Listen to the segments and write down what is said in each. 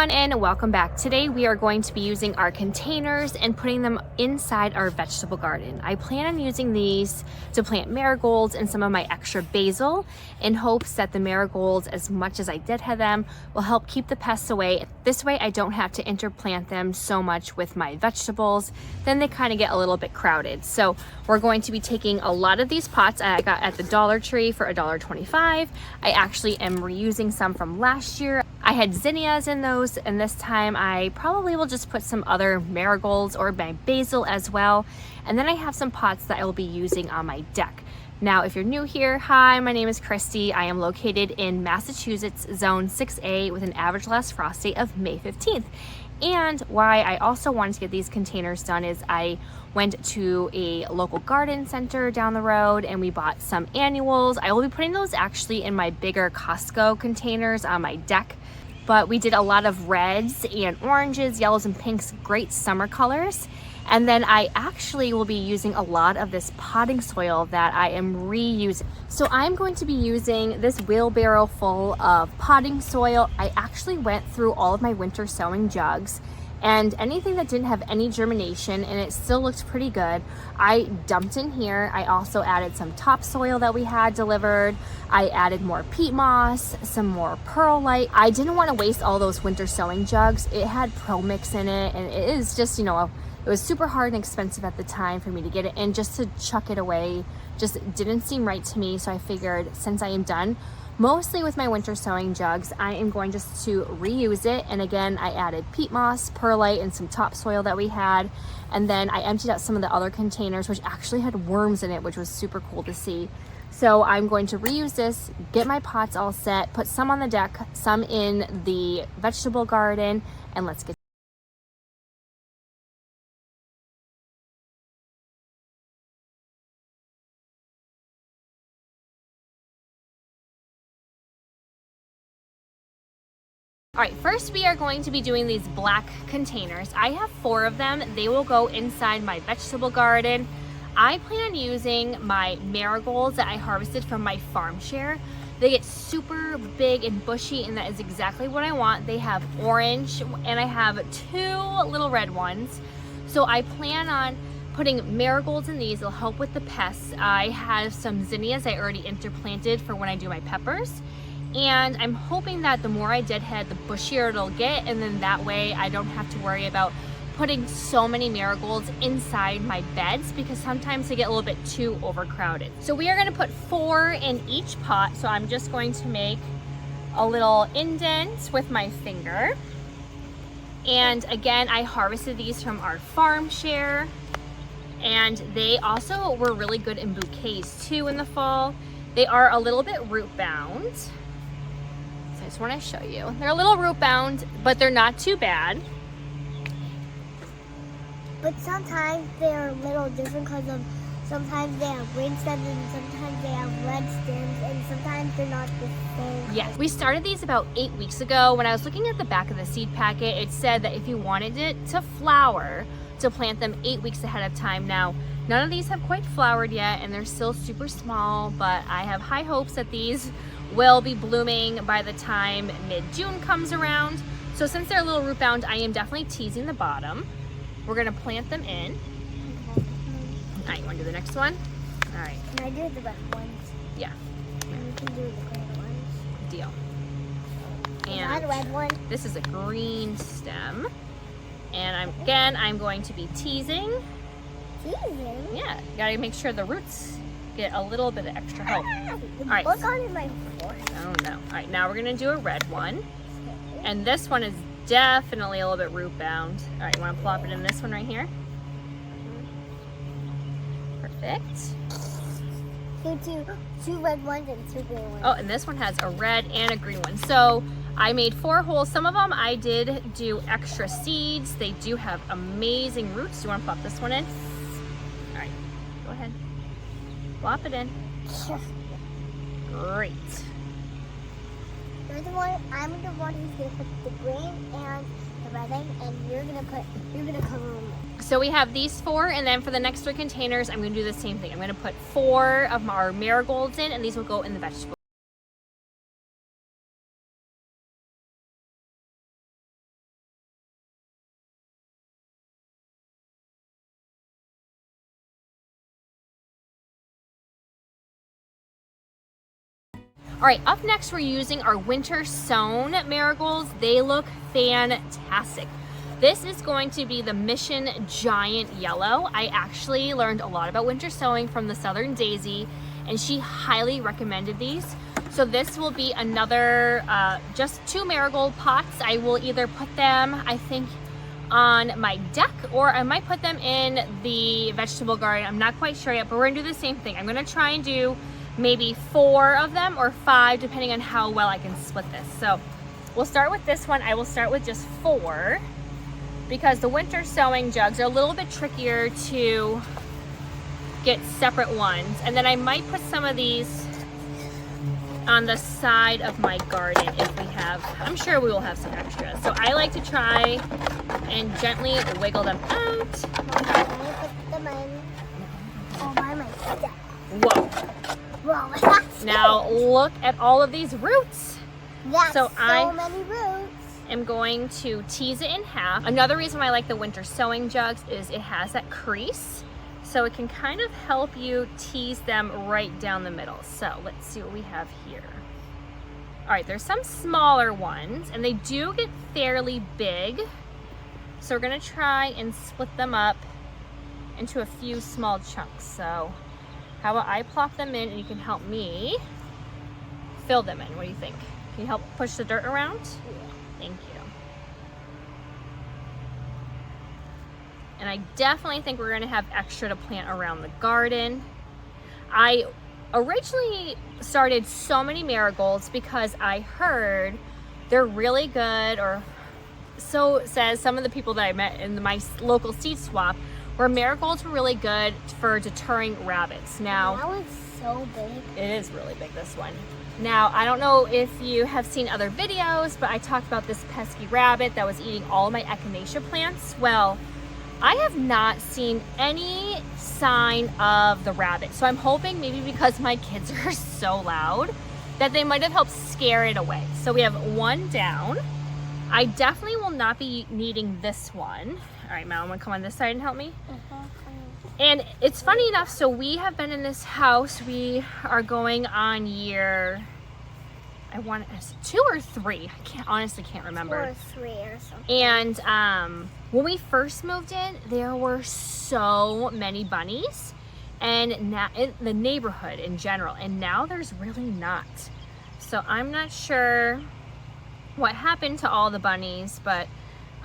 everyone, and welcome back. Today we are going to be using our containers and putting them inside our vegetable garden. I plan on using these to plant marigolds and some of my extra basil in hopes that the marigolds, as much as I deadhead them, will help keep the pests away. This way I don't have to interplant them so much with my vegetables. Then they kind of get a little bit crowded. So we're going to be taking a lot of these pots I got at the Dollar Tree for $1.25. I actually am reusing some from last year. I had zinnias in those, and this time I probably will just put some other marigolds or my basil as well. And then I have some pots that I will be using on my deck. Now, if you're new here, hi, my name is Kristy. I am located in Massachusetts, Zone 6A, with an average last frost date of May 15th. And why I also wanted to get these containers done is I went to a local garden center down the road and we bought some annuals. I will be putting those actually in my bigger Costco containers on my deck. But we did a lot of reds and oranges, yellows and pinks, great summer colors. And then I actually will be using a lot of this potting soil that I am reusing. So I'm going to be using this wheelbarrow full of potting soil. I actually went through all of my winter sowing jugs, and anything that didn't have any germination and it still looked pretty good, I dumped in here. I also added some topsoil that we had delivered. I added more peat moss, some more perlite. I didn't want to waste all those winter sowing jugs. It had Pro Mix in it, and it is just, it was super hard and expensive at the time for me to get it, and just to chuck it away just didn't seem right to me. So I figured, since I am done mostly with my winter sowing jugs, I am going just to reuse it. And again, I added peat moss, perlite, and some topsoil that we had. And then I emptied out some of the other containers, which actually had worms in it, which was super cool to see. So I'm going to reuse this, get my pots all set, put some on the deck, some in the vegetable garden, and let's get All right, first we are going to be doing these black containers. I have 4 of them. They will go inside my vegetable garden. I plan on using my marigolds that I harvested from my farm share. They get super big and bushy, and that is exactly what I want. They have orange, and I have 2 little red ones. So I plan on putting marigolds in these. It'll help with the pests. I have some zinnias I already interplanted for when I do my peppers. And I'm hoping that the more I deadhead, the bushier it'll get, and then that way I don't have to worry about putting so many marigolds inside my beds, because sometimes they get a little bit too overcrowded. So we are going to put 4 in each pot. So I'm just going to make a little indent with my finger. And again, I harvested these from our farm share, and they also were really good in bouquets too in the fall. They are a little bit root bound. I just want to show you. They're a little root bound, but they're not too bad. But sometimes they're a little different because sometimes they have green stems and sometimes they have red stems, and sometimes they're not the same. Yes, we started these about 8 weeks ago. When I was looking at the back of the seed packet, it said that if you wanted it to flower, to plant them 8 weeks ahead of time. Now, none of these have quite flowered yet, and they're still super small, but I have high hopes that these will be blooming by the time mid-June comes around. So since they're a little root bound, I am definitely teasing the bottom. We're gonna plant them in. All right, you wanna do the next one? All right. Can I do the red ones? Yeah. And you can do the green ones. Deal. Is that a red one? This is a green stem. And I'm going to be teasing. Teasing? Yeah, you gotta make sure the roots get a little bit of extra help. All right. Look on my fork. Oh no. All right, now we're gonna do a red one. And this one is definitely a little bit root bound. All right, you wanna plop it in this one right here? Perfect. Two red ones and 2 green ones. Oh, and this one has a red and a green one. So I made 4 holes. Some of them I did do extra seeds. They do have amazing roots. Do you wanna plop this one in? All right, go ahead. Plop it in. Great. I'm the one who's gonna put the green and the red in, and you're gonna cover them. So we have these 4, and then for the next 3 containers, I'm gonna do the same thing. I'm gonna put 4 of our marigolds in, and these will go in the vegetable All right, up next we're using our winter sown marigolds. They look fantastic. This is going to be the Mission Giant Yellow. I actually learned a lot about winter sowing from the Southern Daisy, and she highly recommended these. So this will be another, just 2 marigold pots. I will either put them, I think, on my deck, or I might put them in the vegetable garden. I'm not quite sure yet, but we're gonna do the same thing. I'm gonna try and do maybe 4 of them or 5, depending on how well I can split this. So we'll start with this one. I will start with just 4, because the winter sowing jugs are a little bit trickier to get separate ones. And then I might put some of these on the side of my garden if we have, I'm sure we will have some extras. So I like to try and gently wiggle them out. Put them in all by myself. Whoa. Now look at all of these roots. That's so many roots. I'm going to tease it in half. Another reason why I like the winter sowing jugs is it has that crease, so it can kind of help you tease them right down the middle. So let's see what we have here. All right, there's some smaller ones, and they do get fairly big. So we're gonna try and split them up into a few small chunks. So how about I plop them in and you can help me fill them in. What do you think? Can you help push the dirt around? Yeah. Thank you. And I definitely think we're gonna have extra to plant around the garden. I originally started so many marigolds because I heard they're really good, or so says some of the people that I met in my local seed swap, where marigolds were really good for deterring rabbits. Now, that one's so big. It is really big, this one. Now, I don't know if you have seen other videos, but I talked about this pesky rabbit that was eating all my echinacea plants. Well, I have not seen any sign of the rabbit. So I'm hoping maybe because my kids are so loud that they might have helped scare it away. So we have 1 down. I definitely will not be needing this one. All right, Mal, wanna come on this side and help me? And it's funny enough, so we have been in this house, we are going on year, I want 2 or 3. I honestly can't remember. 2 or 3 or something. And when we first moved in, there were so many bunnies, and now in the neighborhood in general, and now there's really not. So I'm not sure what happened to all the bunnies, but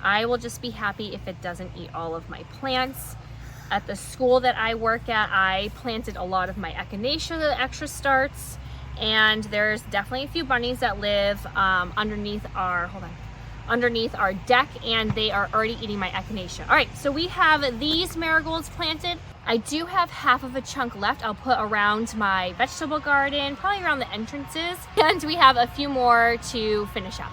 I will just be happy if it doesn't eat all of my plants. At the school that I work at, I planted a lot of my echinacea, the extra starts, and there's definitely a few bunnies that live underneath our deck, and they are already eating my echinacea. All right, so we have these marigolds planted. I do have half of a chunk left. I'll put around my vegetable garden, probably around the entrances, and we have a few more to finish up.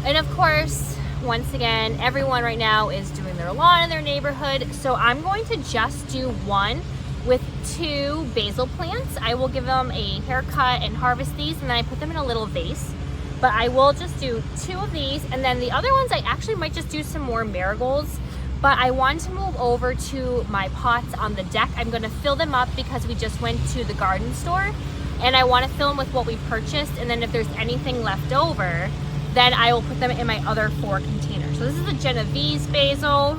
And of course, once again, everyone right now is doing their lawn in their neighborhood, so I'm going to just do 1 with 2 basil plants. I will give them a haircut and harvest these, and then I put them in a little vase. But I will just do 2 of these, and then the other ones I actually might just do some more marigolds, but I want to move over to my pots on the deck. I'm gonna fill them up because we just went to the garden store, and I wanna fill them with what we purchased, and then if there's anything left over, then I will put them in my other 4 containers. So this is the Genovese basil.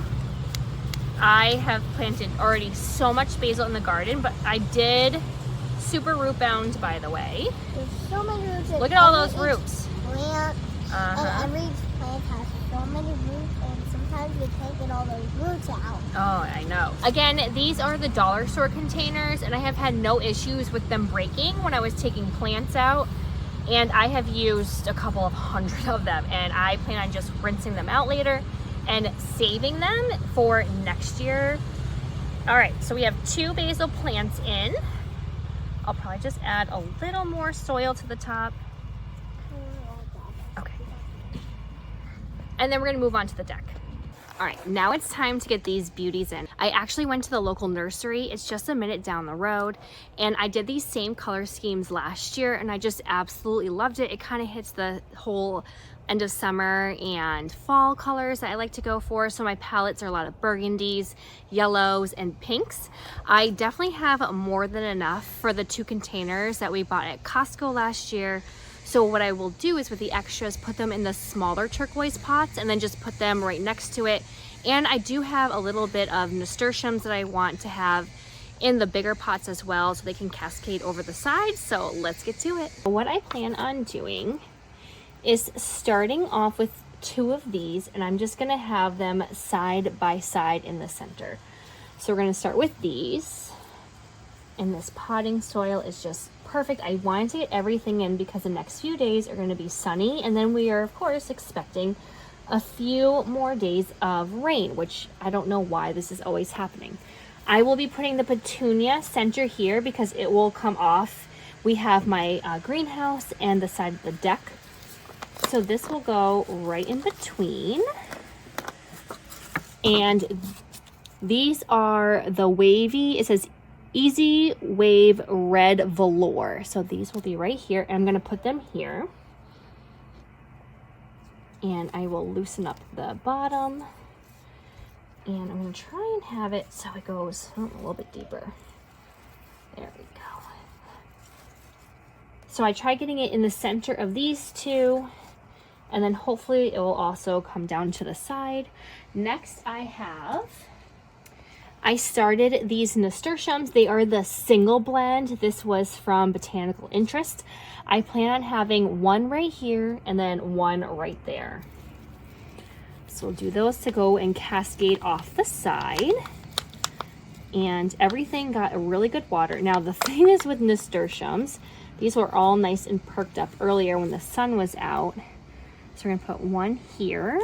I have planted already so much basil in the garden, but I did super root bound, by the way. There's so many roots. Look at all those roots. Plant, and every plant has so many roots, and sometimes we can't get all those roots out. Oh, I know. Again, these are the dollar store containers, and I have had no issues with them breaking when I was taking plants out. And I have used a couple of 100 of them, and I plan on just rinsing them out later and saving them for next year. All right, so we have 2 basil plants in. I'll probably just add a little more soil to the top. Okay. And then we're gonna move on to the deck. All right, now it's time to get these beauties in. I actually went to the local nursery. It's just a minute down the road, and I did these same color schemes last year, and I just absolutely loved it. It kind of hits the whole end of summer and fall colors that I like to go for. So my palettes are a lot of burgundies, yellows, and pinks. I definitely have more than enough for the 2 containers that we bought at Costco last year. So what I will do is with the extras, put them in the smaller turquoise pots and then just put them right next to it. And I do have a little bit of nasturtiums that I want to have in the bigger pots as well so they can cascade over the sides. So let's get to it. What I plan on doing is starting off with 2 of these, and I'm just gonna have them side by side in the center. So we're gonna start with these, and this potting soil is just perfect. I wanted to get everything in because the next few days are gonna be sunny, and then we are of course expecting a few more days of rain, which I don't know why this is always happening. I will be putting the petunia center here because it will come off. We have my greenhouse and the side of the deck. So this will go right in between. And these are the wavy, it says Easy Wave Red Velour. So these will be right here. I'm gonna put them here. And I will loosen up the bottom. And I'm gonna try and have it so it goes a little bit deeper. There we go. So I try getting it in the center of these 2, and then hopefully it will also come down to the side. Next I started these nasturtiums. They are the single blend. This was from Botanical Interest. I plan on having 1 right here and then 1 right there. So we'll do those to go and cascade off the side. And everything got a really good water. Now the thing is with nasturtiums, these were all nice and perked up earlier when the sun was out. So we're gonna put 1 here.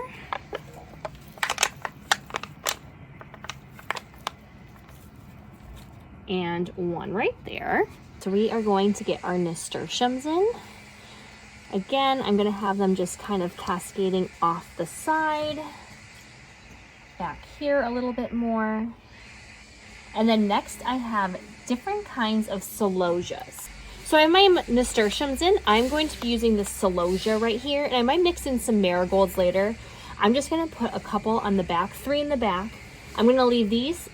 And 1 right there. So we are going to get our nasturtiums in. Again, I'm gonna have them just kind of cascading off the side. Back here a little bit more. And then next I have different kinds of celosias. So I have my nasturtiums in. I'm going to be using the celosia right here, and I might mix in some marigolds later. I'm just gonna put a couple on the back, 3 in the back. I'm gonna leave these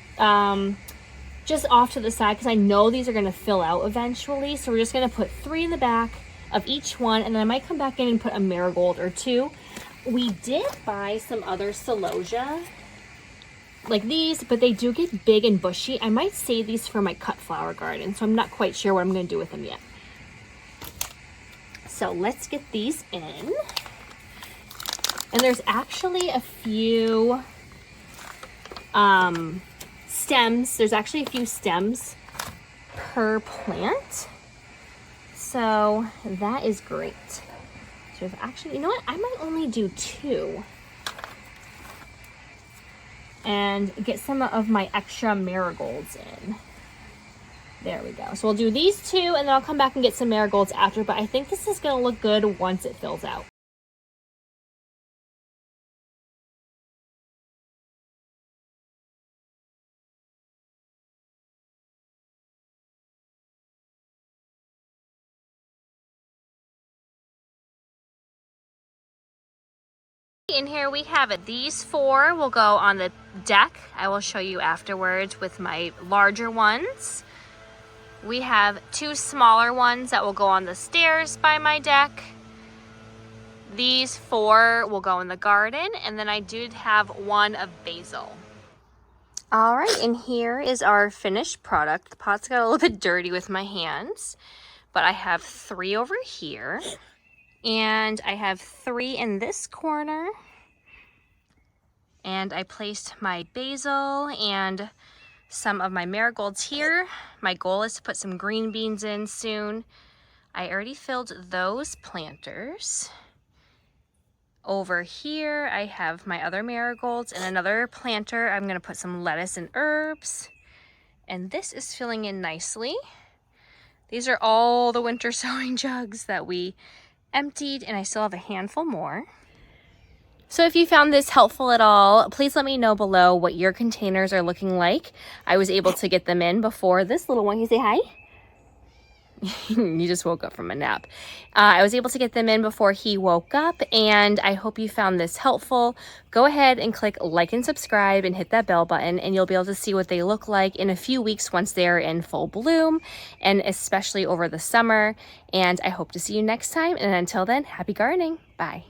just off to the side because I know these are gonna fill out eventually. So we're just gonna put 3 in the back of each one, and then I might come back in and put a marigold or 2. We did buy some other celosia like these, but they do get big and bushy. I might save these for my cut flower garden, so I'm not quite sure what I'm gonna do with them yet. So let's get these in. And there's actually a few stems. There's actually a few stems per plant. So that is great. So if actually, you know what? I might only do 2 and get some of my extra marigolds in. There we go. So we'll do these 2 and then I'll come back and get some marigolds after, but I think this is gonna look good once it fills out. In here we have it. These 4 will go on the deck. I will show you afterwards with my larger ones. We have 2 smaller ones that will go on the stairs by my deck. These 4 will go in the garden, and then I did have 1 of basil. All right, and here is our finished product. The pot's got a little bit dirty with my hands, but I have 3 over here. And I have 3 in this corner. And I placed my basil and some of my marigolds here. My goal is to put some green beans in soon. I already filled those planters. Over here, I have my other marigolds and another planter. I'm gonna put some lettuce and herbs. And this is filling in nicely. These are all the winter sowing jugs that we emptied, and I still have a handful more. So if you found this helpful at all, please let me know below what your containers are looking like. I was able to get them in before this little one. Can you say hi? You just woke up from a nap. I was able to get them in before he woke up, and I hope you found this helpful. Go ahead and click like and subscribe and hit that bell button, and you'll be able to see what they look like in a few weeks once they're in full bloom, and especially over the summer. And I hope to see you next time. And until then, happy gardening. Bye.